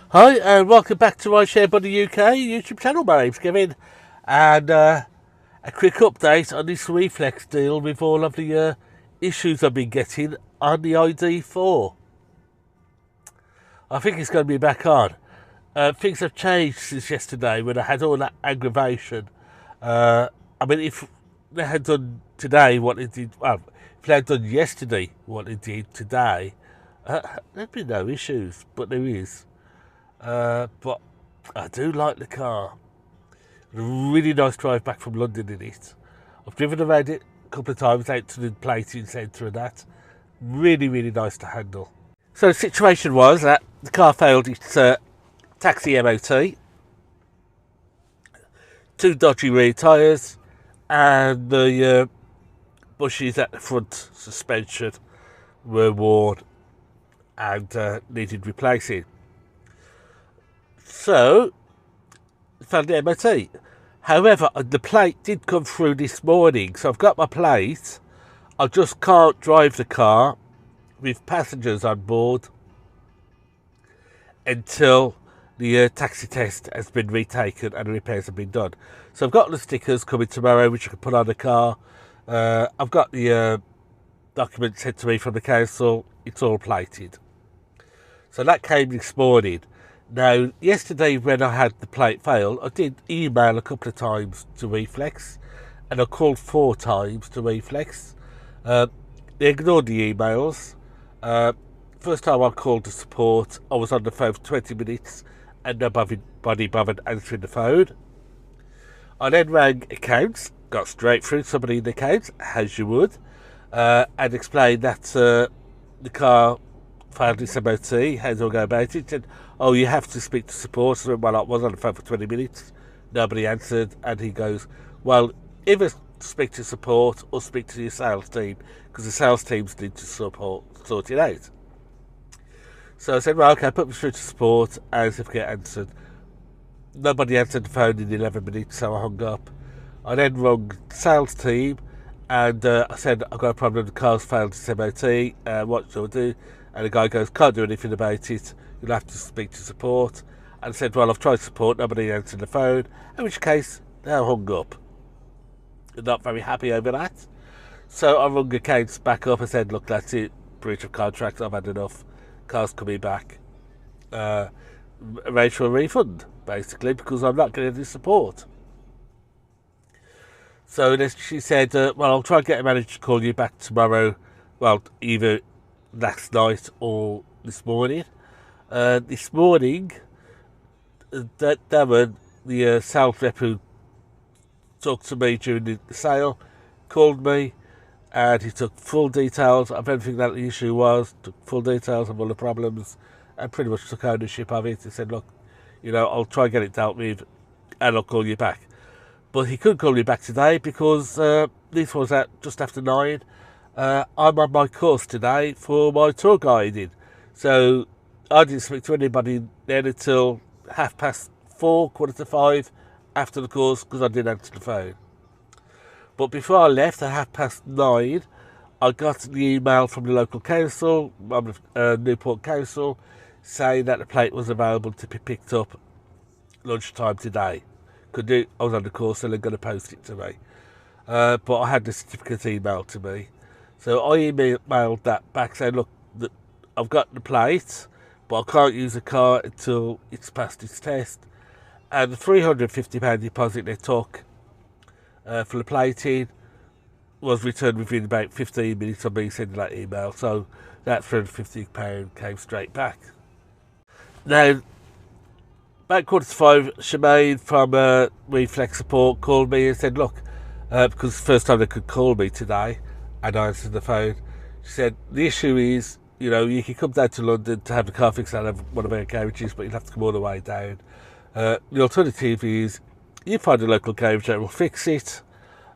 Hi and welcome back to my ShareBuddy UK YouTube channel. My name's Kevin, and a quick update on this WeFlex deal with all of the issues I've been getting on the ID4. I think it's going to be back on. Things have changed since yesterday when I had all that aggravation. I mean, if they had done today what they did, well, if they had done yesterday what they did today, there'd be no issues, but there is. But I do like the car. A really nice drive back from London in it. I've driven around it a couple of times out to the plating centre and that. Really, really nice to handle. So the situation was that the car failed its taxi MOT, 2 dodgy rear tyres, and the bushes at the front suspension were worn and needed replacing. So, found the MOT. However, the plate did come through this morning, so I've got my plate. I just can't drive the car with passengers on board until the taxi test has been retaken and the repairs have been done. So I've got the stickers coming tomorrow, which I can put on the car. I've got the documents sent to me from the council. It's all plated. So that came this morning. Now, yesterday when I had the plate fail, I did email a couple of times to WeFlex, and I called 4 times to WeFlex. They ignored the emails. First time I called the support, I was on the phone for 20 minutes, and nobody bothered answering the phone. I then rang accounts, got straight through somebody in the accounts, as you would, and explained that the car failed its MOT. How do I go about it? Said, oh, you have to speak to support. So, well, I was on the phone for 20 minutes. Nobody answered. And he goes, well, either speak to support or speak to your sales team, because the sales teams need to sort it out. So I said, well, okay, put me through to support, and see if I get answered. Nobody answered the phone in 11 minutes, so I hung up. I then rung the sales team, and I said, I've got a problem, the car's failed its MOT, what shall I do? And the guy goes, can't do anything about it, you'll have to speak to support. And I said, well, I've tried support, nobody answered the phone, in which case, they hung up. I'm not very happy over that. So I rung accounts back up and said, look, that's it, breach of contract, I've had enough, car's coming back. Arrange for a refund, basically, because I'm not getting any support. So then she said, well, I'll try and get a manager to call you back tomorrow, well, either last night or this morning. This morning, Darren, the sales rep who talked to me during the sale, called me, and he took full details of everything that the issue was, took full details of all the problems, and pretty much took ownership of it. He said, look, you know, I'll try and get it dealt with, and I'll call you back. But he couldn't call me back today because this was at just after 9. I'm on my course today for my tour guiding. So I didn't speak to anybody then until 4:30, 4:45 after the course, because I didn't answer the phone. But before I left at 9:30, I got the email from the local council, Newport Council, saying that the plate was available to be picked up lunchtime today. I was on the course and they're going to post it to me. But I had the certificate emailed to me. So I emailed that back saying, look, I've got the plate, but I can't use the car until it's passed its test. And the £350 deposit they took for the plating was returned within about 15 minutes of me sending that email. So that £350 came straight back. Now, about 4:45, Shemaine from WeFlex Support called me and said, look, because the first time they could call me today, and I answered the phone, she said, the issue is, you know, you can come down to London to have the car fixed out of one of our garages, but you'll have to come all the way down. The alternative is, you find a local garage that will fix it,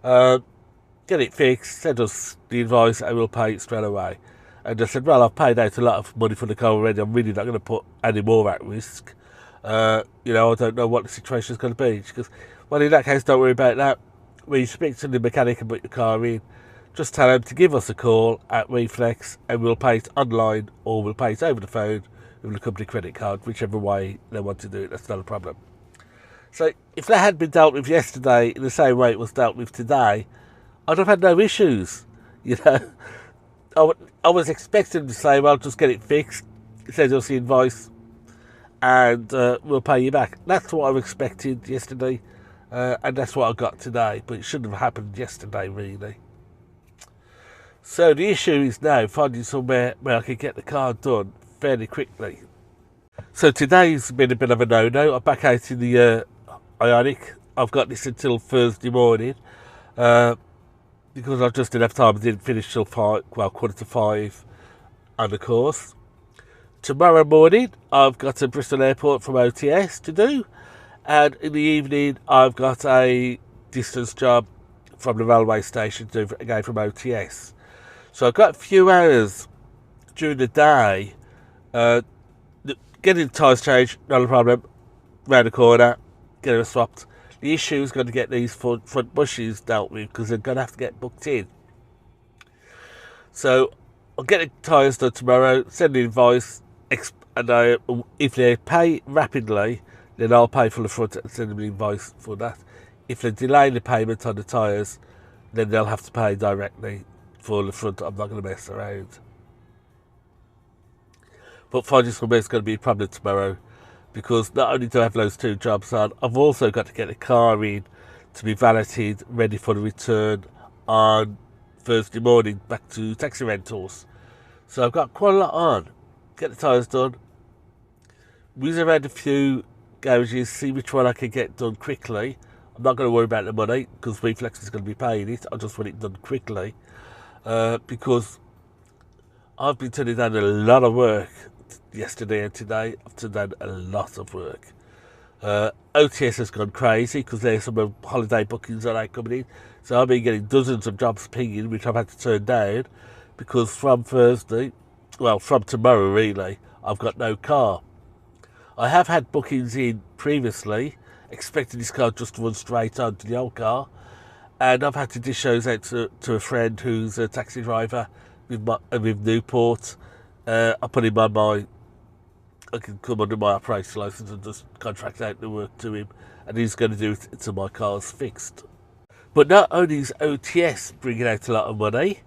get it fixed, send us the invoice, and we'll pay it straight away. And I said, well, I've paid out a lot of money for the car already, I'm really not going to put any more at risk. You know, I don't know what the situation is going to be. She goes, well, in that case, don't worry about that. When you speak to the mechanic and put your car in, just tell them to give us a call at WeFlex and we'll pay it online or we'll pay it over the phone with a company credit card, whichever way they want to do it. That's not a problem. So if that had been dealt with yesterday in the same way it was dealt with today, I'd have had no issues. You know, I was expecting to say, well, just get it fixed, send us the invoice, and we'll pay you back. That's what I expected yesterday, and that's what I got today. But it shouldn't have happened yesterday, really. So the issue is now finding somewhere where I can get the car done fairly quickly. So today's been a bit of a no-no. I'm back out in the Ionic. I've got this until Thursday morning because I've just enough time. I didn't finish till 5:45 on the course. Tomorrow morning I've got a Bristol Airport from OTS to do, and in the evening I've got a distance job from the railway station to do again from OTS. So I've got a few hours during the day. Getting the tyres changed, not a problem. Round the corner, get them swapped. The issue is going to get these front bushes dealt with because they're going to have to get booked in. So I'll get the tyres done tomorrow, send the invoice, and if they pay rapidly, then I'll pay for the front and send them the invoice for that. If they delay the payment on the tyres, then they'll have to pay directly for the front. I'm not going to mess around. But finding somewhere is going to be a problem tomorrow because not only do I have those two jobs on, I've also got to get the car in to be valeted, ready for the return on Thursday morning back to taxi rentals. So I've got quite a lot on. Get the tyres done, whiz around a few garages, see which one I can get done quickly. I'm not going to worry about the money because WeFlex is going to be paying it. I just want it done quickly because I've been turning down a lot of work yesterday and today. I've turned down a lot of work. OTS has gone crazy because there's some holiday bookings that are coming in. So I've been getting dozens of jobs pinging, which I've had to turn down because from tomorrow really, I've got no car. I have had bookings in previously, expecting this car just to run straight onto the old car, and I've had to dish those out to a friend who's a taxi driver with Newport. I put him on I can come under my operator license and just contract out the work to him, and he's going to do it until my car's fixed. But not only is OTS bringing out a lot of money,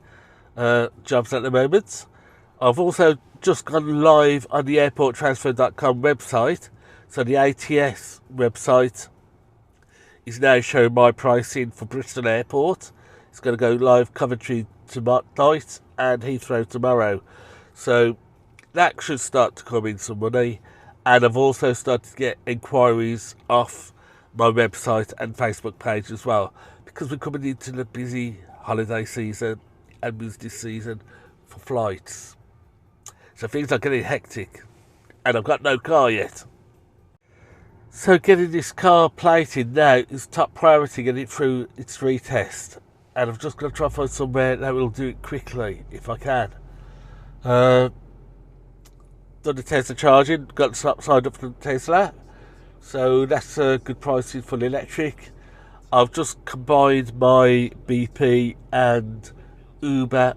jobs at the moment, I've also just gone live on the airporttransfer.com website. So the ATS website is now showing my pricing for Bristol Airport. It's going to go live Coventry tonight and Heathrow tomorrow. So that should start to come in some money. And I've also started to get inquiries off my website and Facebook page as well, because we're coming into the busy holiday season and business season for flights. So things are getting hectic, and I've got no car yet. So getting this car plated now is top priority, getting it through its retest. And I've just got to try and find somewhere that will do it quickly, if I can. Done the Tesla charging, got signed up for the Tesla. So that's a good pricing for the electric. I've just combined my BP and Uber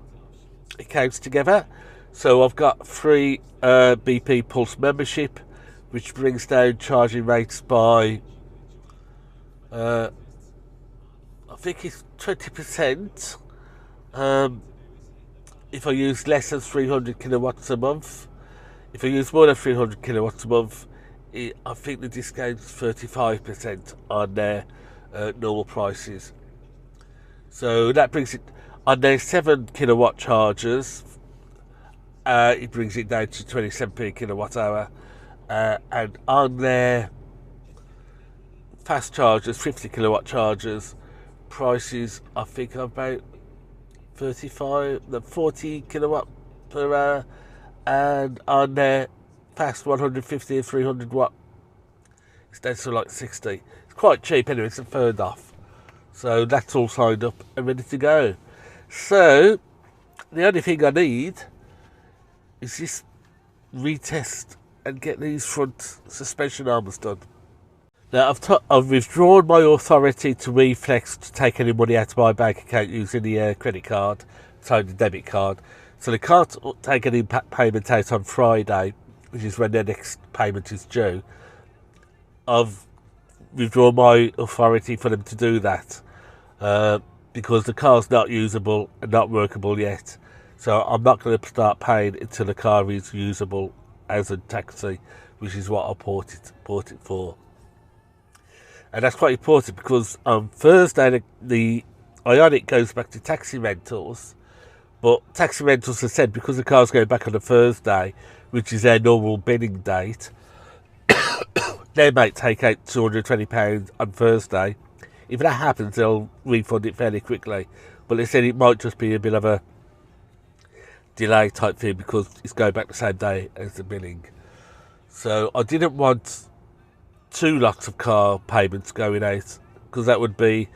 accounts together. So I've got 3 BP Pulse membership, which brings down charging rates by, I think it's 20%. If I use less than 300 kilowatts a month. If I use more than 300 kilowatts a month, I think the discount's 35% on their normal prices. So that brings it, on their 7 kilowatt chargers, it brings it down to 27p kilowatt hour. And on their fast chargers, 50 kilowatt chargers, prices I think are about 40 kilowatt per hour, and on their fast 150 and 300 watt, it's down to like 60. It's quite cheap anyway, it's a third off. So that's all signed up and ready to go. So the only thing I need is this retest and get these front suspension arms done. Now, I've withdrawn my authority to WeFlex to take any money out of my bank account using the credit card, so the debit card. So they can't take any payment out on Friday, which is when their next payment is due. I've withdrawn my authority for them to do that because the car's not usable and not workable yet. So I'm not going to start paying until the car is usable as a taxi, which is what I bought it for. And that's quite important because on Thursday the Ioniq goes back to taxi rentals, but taxi rentals have said because the car's going back on a Thursday, which is their normal bidding date, they might take out £220 on Thursday. If that happens, they'll refund it fairly quickly. But they said it might just be a bit of a delay type thing because it's going back the same day as the billing. So I didn't want 2 lots of car payments going out because that would be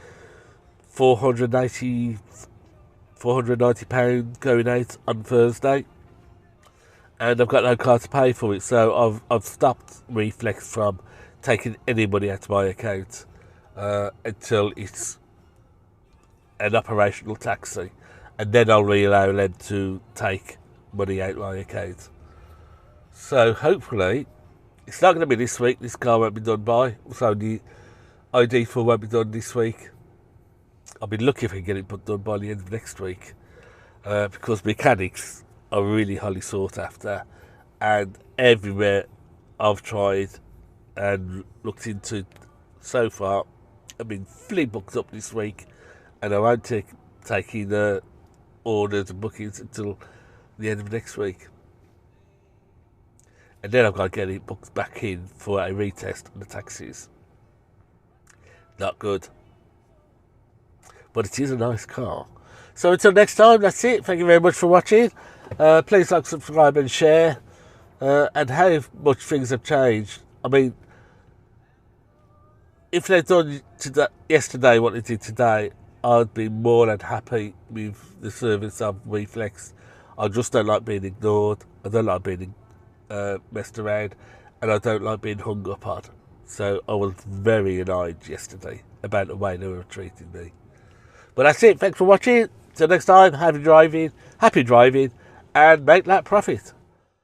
£490 going out on Thursday, and I've got no car to pay for it. So I've stopped WeFlex from taking any money out of my account until it's an operational taxi, and then I'll allow them to take money out of my account. So hopefully it's not going to be this week. This car won't be done by. So the ID4 won't be done this week. I'll be lucky if I can get it done by the end of next week because mechanics are really highly sought after, and everywhere I've tried and looked into so far, I've been fully booked up this week, and I won't taking orders and bookings until the end of next week. And then I've got to get it booked back in for a retest on the taxis. Not good. But it is a nice car. So until next time, that's it. Thank you very much for watching. Please like, subscribe and share. And how much things have changed. I mean, if they'd done yesterday what they did today, I'd be more than happy with the service of WeFlex. I just don't like being ignored. I don't like being messed around, and I don't like being hung up on. So I was very annoyed yesterday about the way they were treating me. But that's it. Thanks for watching. Till next time, happy driving, and make that profit.